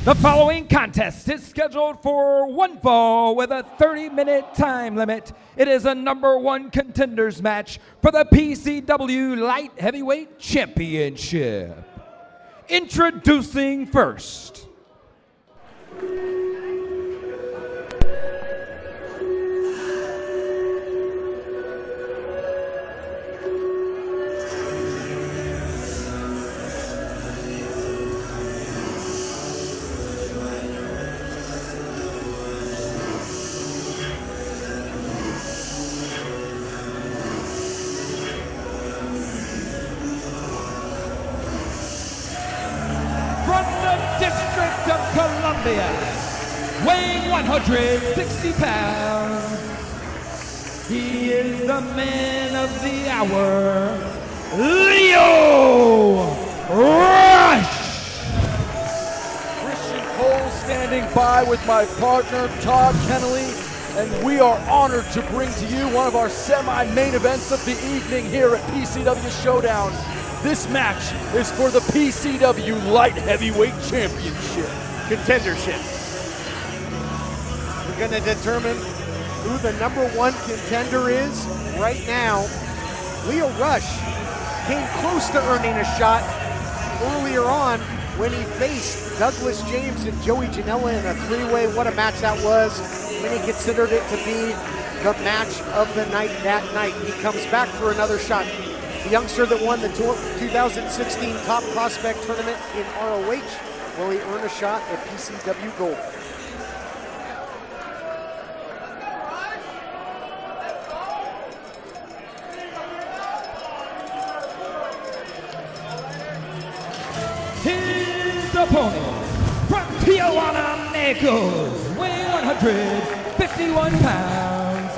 The following contest is scheduled for one fall with a 30-minute time limit. It is a #1 contenders match for the PCW Light Heavyweight Championship. Introducing first, District of Columbia, weighing 160 pounds. He is the man of the hour, Leo Rush. Christian Cole standing by with my partner, Todd Keneley, and we are honored to bring to you one of our semi-main events of the evening here at PCW Showdown. This match is for the PCW Light Heavyweight Championship. Contendership. We're going to determine who the #1 contender is right now. Leo Rush came close to earning a shot earlier on when he faced Douglas James and Joey Janela in a three-way. What a match that was. When he considered it to be the match of the night that night. He comes back for another shot. The youngster that won the 2016 Top Prospect Tournament in ROH, will he earn a shot at PCW Gold? His opponent from Tijuana, Mexico, weighing 151 pounds,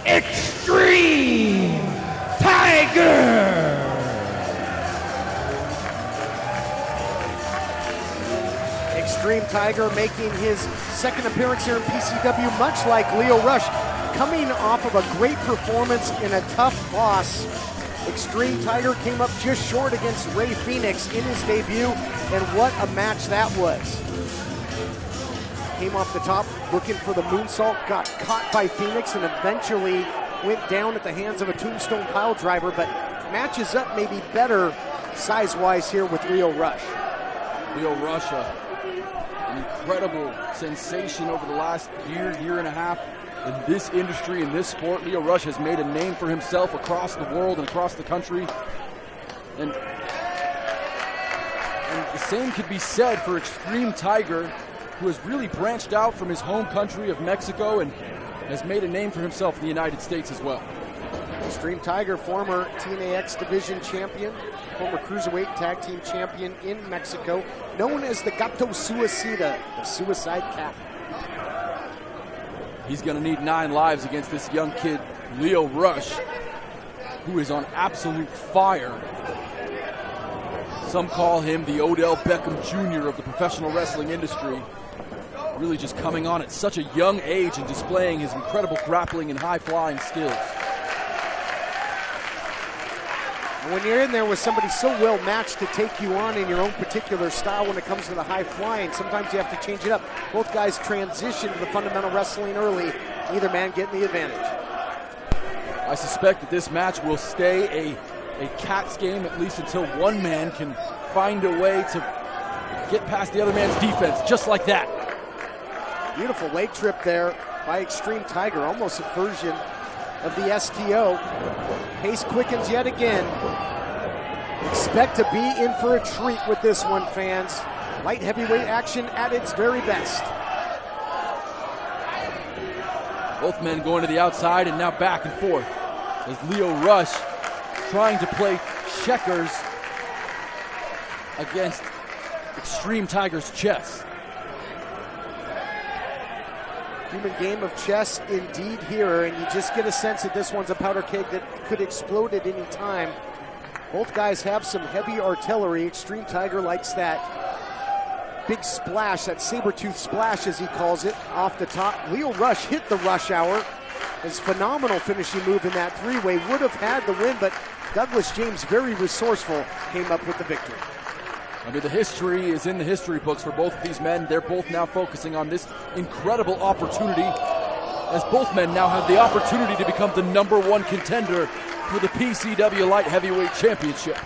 Xtreme Tiger. Xtreme Tiger making his second appearance here in PCW, much like Leo Rush, coming off of a great performance in a tough loss. Xtreme Tiger came up just short against Ray Phoenix in his debut, and what a match that was. Came off the top looking for the moonsault, got caught by Phoenix, and eventually went down at the hands of a tombstone pile driver, but matches up maybe better size-wise here with Leo Rush. Leo Rush, an incredible sensation over the last year and a half in this industry, in this sport. Leo Rush has made a name for himself across the world and across the country. And the same could be said for Xtreme Tiger, who has really branched out from his home country of Mexico and has made a name for himself in the United States as well. Xtreme Tiger, former TNA X Division champion, former Cruiserweight Tag Team champion in Mexico, known as the Gato Suicida, the Suicide Cat. He's going to need 9 lives against this young kid, Leo Rush, who is on absolute fire. Some call him the Odell Beckham Jr. of the professional wrestling industry. Really just coming on at such a young age and displaying his incredible grappling and high-flying skills. When you're in there with somebody so well matched to take you on in your own particular style when it comes to the high flying, sometimes you have to change it up. Both guys transition to the fundamental wrestling early, either man getting the advantage. I suspect that this match will stay a cat's game, at least until one man can find a way to get past the other man's defense, just like that. Beautiful leg trip there by Xtreme Tiger, almost a version of the STO. Pace quickens yet again. Expect to be in for a treat with this one, fans. Light heavyweight action at its very best. Both men going to the outside and now back and forth as Leo Rush trying to play checkers against Xtreme Tiger's chess. Human game of chess indeed here, and you just get a sense that this one's a powder keg that could explode at any time. Both guys have some heavy artillery. Xtreme Tiger likes that big splash, that saber-tooth splash as he calls it, off the top. Leo Rush hit the rush hour. His phenomenal finishing move in that three-way would have had the win, but Douglas James, very resourceful, came up with the victory. I mean, the history is in the history books for both of these men. They're both now focusing on this incredible opportunity, as both men now have the opportunity to become the #1 contender for the PCW Light Heavyweight Championship.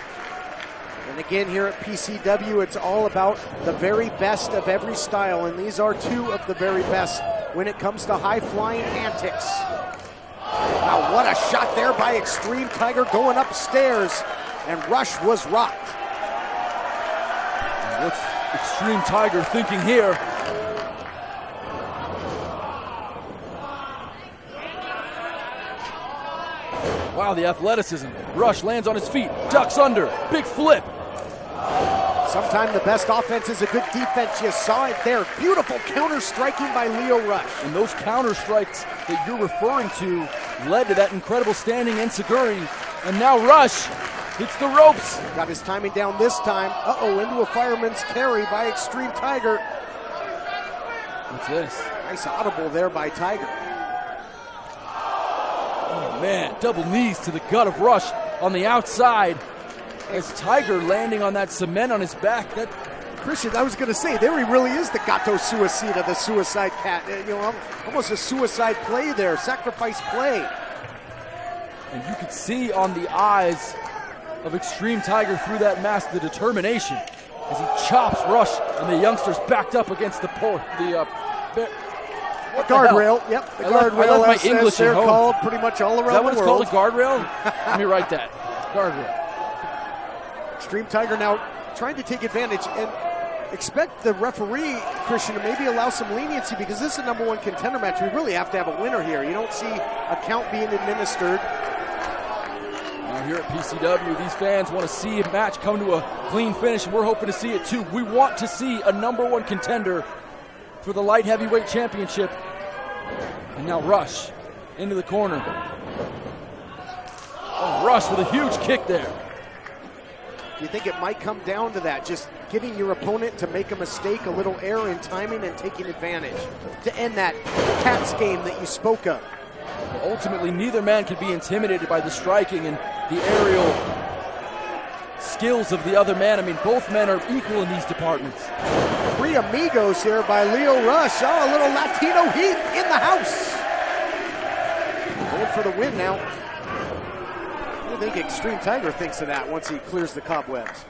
And again, here at PCW, it's all about the very best of every style, and these are two of the very best when it comes to high-flying antics. Wow, what a shot there by Xtreme Tiger going upstairs, and Rush was rocked. What's Xtreme Tiger thinking here? Wow, the athleticism. Rush lands on his feet, ducks under, big flip. Sometimes the best offense is a good defense. You saw it there. Beautiful counter striking by Lio Rush. And those counter strikes that you're referring to led to that incredible standing enziguri. And now Rush hits the ropes. Got his timing down this time. Uh-oh, into a fireman's carry by Xtreme Tiger. What's this? Nice audible there by Tiger. Oh man, double knees to the gut of Rush on the outside. As Tiger landing on that cement on his back. That Christian, I was going to say, there he really is, the Gato Suicida, the suicide cat. You know, almost a suicide play there, sacrifice play. And you could see on the eyes of Xtreme Tiger through that mask the determination as he chops Rush and the youngsters backed up against the guardrail. Yep, the guardrail. My English they're at home. Called pretty much all around the world. Is that what it's called, a guardrail? Let me write that. Guardrail. Xtreme Tiger now trying to take advantage and expect the referee, Christian, to maybe allow some leniency because this is a #1 contender match. We really have to have a winner here. You don't see a count being administered. Now here at PCW, these fans want to see a match come to a clean finish, and we're hoping to see it too. We want to see a #1 contender for the Light Heavyweight Championship. And now Rush into the corner. Oh, Rush with a huge kick there. Do you think it might come down to that, just getting your opponent to make a mistake, a little error in timing and taking advantage to end that cat's game that you spoke of? Ultimately, neither man can be intimidated by the striking and the aerial skills of the other man. I mean, both men are equal in these departments. Three amigos here by Lio Rush. Oh, a little Latino heat in the house. Going for the win now. I think Xtreme Tiger thinks of that once he clears the cobwebs.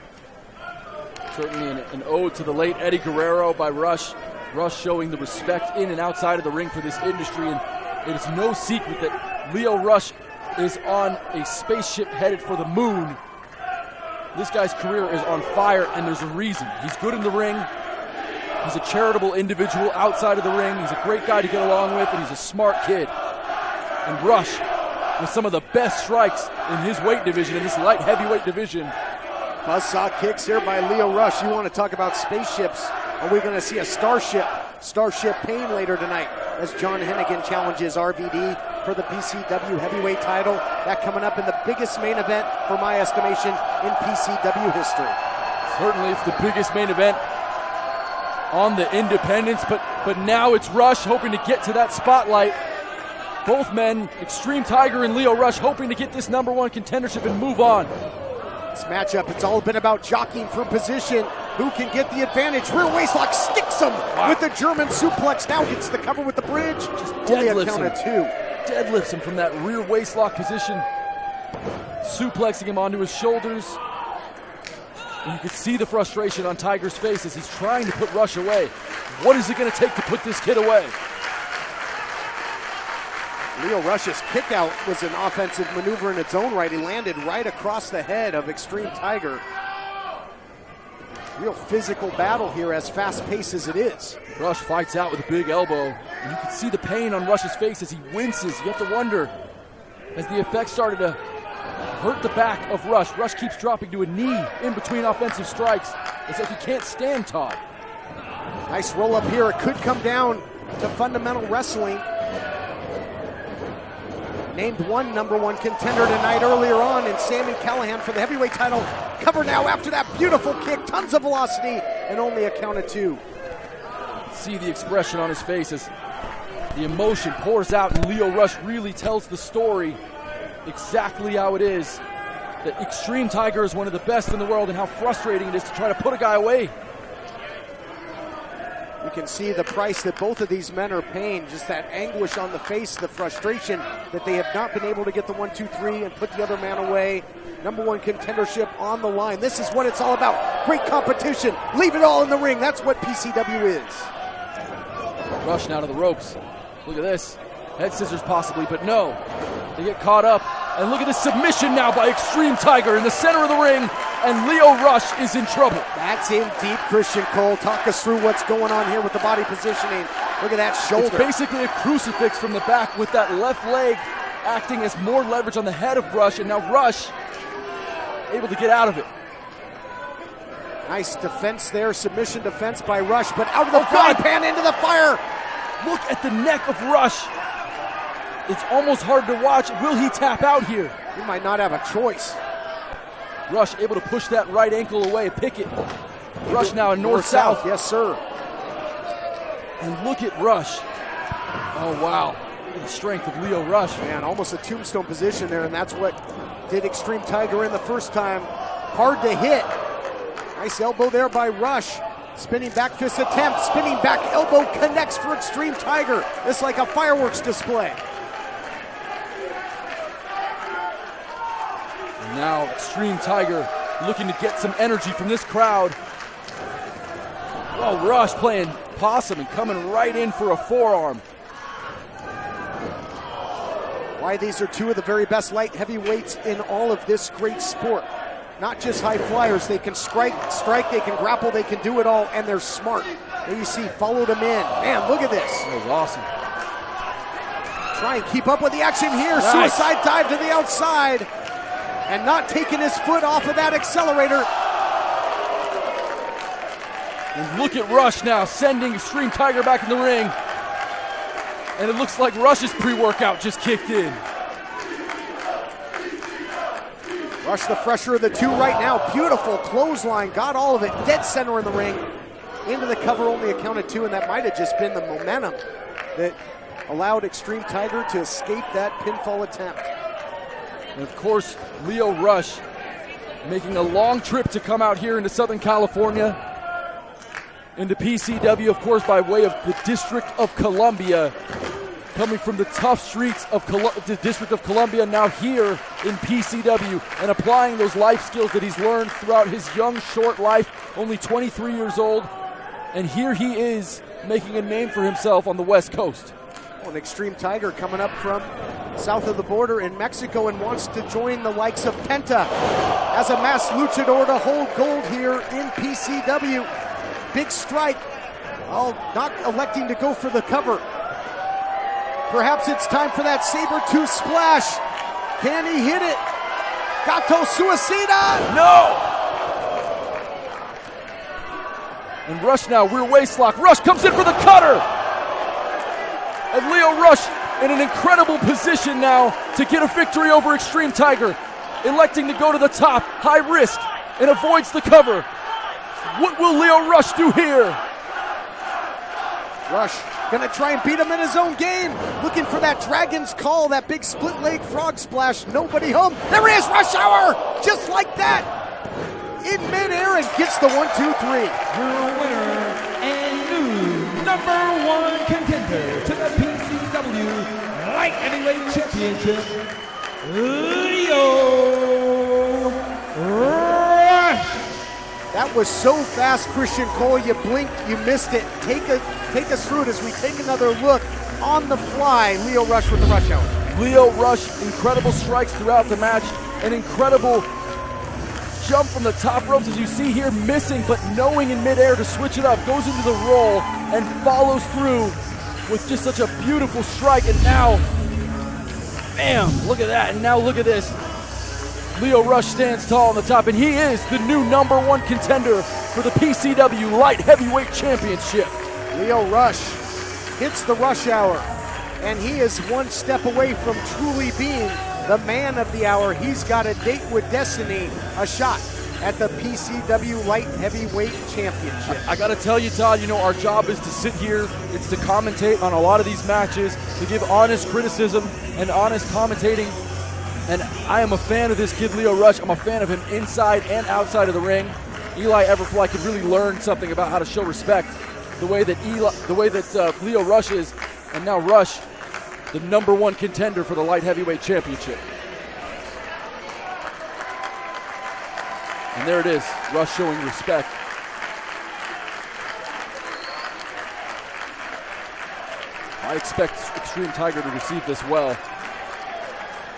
Certainly an ode to the late Eddie Guerrero by Rush. Rush showing the respect in and outside of the ring for this industry, and it is no secret that Lio Rush is on a spaceship headed for the moon. This guy's career is on fire, and there's a reason. He's good in the ring. He's a charitable individual outside of the ring. He's a great guy to get along with, and he's a smart kid. And Rush, with some of the best strikes in his weight division, in this light heavyweight division. Buzzsaw kicks here by Lio Rush. You want to talk about spaceships. Are we going to see a Starship Pain later tonight as John Hennigan challenges RVD for the PCW heavyweight title? That coming up in the biggest main event, for my estimation, in PCW history. Certainly it's the biggest main event on the independents, but now it's Rush hoping to get to that spotlight. Both men, Xtreme Tiger and Lio Rush, hoping to get this #1 contendership and move on. This matchup, it's all been about jockeying for position. Who can get the advantage? Rear waistlock sticks him with the German suplex. Now gets the cover with the bridge. Just only a deadlifts count him. of two. Deadlifts him from that rear waistlock position, suplexing him onto his shoulders. And you can see the frustration on Tiger's face as he's trying to put Rush away. What is it going to take to put this kid away? Lio Rush's kick out was an offensive maneuver in its own right. He landed right across the head of Xtreme Tiger. Real physical battle here, as fast-paced as it is. Rush fights out with a big elbow. And you can see the pain on Rush's face as he winces. You have to wonder, as the effects started to hurt the back of Rush, Rush keeps dropping to a knee in between offensive strikes as if he can't stand Todd. Nice roll up here. It could come down to fundamental wrestling. Named one #1 contender tonight earlier on in Sami Callihan for the heavyweight title. Cover now after that beautiful kick. Tons of velocity and only a count of two. See the expression on his face as the emotion pours out, and Lio Rush really tells the story exactly how it is. that Xtreme Tiger is one of the best in the world and how frustrating it is to try to put a guy away. You can see the price that both of these men are paying, just that anguish on the face, the frustration that they have not been able to get the 1-2-3 and put the other man away. Number one contendership on the line. This is what it's all about. Great competition. Leave it all in the ring. That's what PCW is. Rush now to the ropes. Look at this. Head scissors possibly, but no. They get caught up. And look at this submission now by Xtreme Tiger in the center of the ring. And Lio Rush is in trouble. That's in deep, Christian Cole. Talk us through what's going on here with the body positioning. Look at that shoulder. It's basically a crucifix from the back with that left leg acting as more leverage on the head of Rush. And now Rush able to get out of it. Nice defense there. Submission defense by Rush, but out of the frying pan into the fire. Look at the neck of Rush. It's almost hard to watch. Will he tap out here? He might not have a choice. Rush able to push that right ankle away, pick it. Rush now in north-south. Yes, sir. And look at Rush. Oh, wow. Look at the strength of Lio Rush. Man, almost a tombstone position there, and that's what did Xtreme Tiger in the first time. Hard to hit. Nice elbow there by Rush. Spinning back fist attempt. Spinning back elbow connects for Xtreme Tiger. It's like a fireworks display. Now Xtreme Tiger looking to get some energy from this crowd. Oh, Rush playing possum and coming right in for a forearm. Why these are two of the very best light heavyweights in all of this great sport. Not just high flyers. They can strike, they can grapple, they can do it all, and they're smart. There you see, followed him in. Man, look at this. That was awesome. Try and keep up with the action here. Nice. Suicide dive to the outside. And not taking his foot off of that accelerator. And look at Rush now, sending Xtreme Tiger back in the ring. And it looks like Rush's pre-workout just kicked in. Rush the fresher of the two right now. Beautiful clothesline, got all of it. Dead center in the ring. Into the cover, only a count of two, and that might have just been the momentum that allowed Xtreme Tiger to escape that pinfall attempt. And of course, Lio Rush making a long trip to come out here into Southern California, into PCW, of course, by way of the District of Columbia, coming from the tough streets of the District of Columbia, now here in PCW, and applying those life skills that he's learned throughout his young, short life, only 23 years old, and here he is making a name for himself on the West Coast. An Xtreme Tiger coming up from south of the border in Mexico and wants to join the likes of Penta as a masked luchador to hold gold here in PCW. Big strike. Not electing to go for the cover. Perhaps it's time for that saber-tooth splash. Can he hit it? Gato Suicida! No! And Rush now, rear waist lock. Rush comes in for the cutter! And Lio Rush in an incredible position now to get a victory over Xtreme Tiger, electing to go to the top, high risk, and avoids the cover. What will Lio Rush do here? Rush gonna try and beat him in his own game. Looking for that Dragon's Call, that big split leg frog splash. Nobody home. There he is, Rush Hour! Just like that. In midair and gets the 1-2-3. Your winner and new number one contender to the PCW Light Heavyweight Championship, Lio Rush. That was so fast, Christian Cole. You blinked, you missed it. Take us through it as we take another look on the fly. Lio Rush with the Rush Hour. Lio Rush, incredible strikes throughout the match, an incredible jump from the top ropes, as you see here, missing, but knowing in midair to switch it up, goes into the roll and follows through with just such a beautiful strike. And now, bam, look at that. And now look at this. Lio Rush stands tall on the top, and he is the new number one contender for the PCW Light Heavyweight Championship. Lio Rush hits the Rush Hour, and he is one step away from truly being the man of the hour. He's got a date with destiny, a shot at the PCW Light Heavyweight Championship. I gotta tell you, Todd, you know, our job is to sit here, it's to commentate on a lot of these matches, to give honest criticism and honest commentating And I am a fan of this kid, Lio Rush. I'm a fan of him inside and outside of the ring. Eli Everfly could really learn something about how to show respect. The way that Lio Rush is, and now Rush, the #1 contender for the light heavyweight championship. And there it is, Rush showing respect. I expect Xtreme Tiger to receive this well.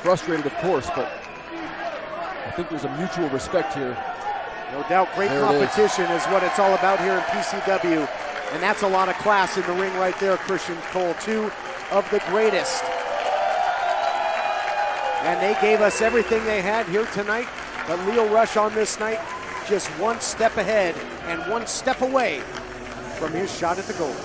Frustrated, of course, but I think there's a mutual respect here. No doubt, great competition is what it's all about here in PCW. And that's a lot of class in the ring right there, Christian Cole. 2 of the greatest. And they gave us everything they had here tonight. But Lio Rush on this night, just one step ahead and one step away from his shot at the gold.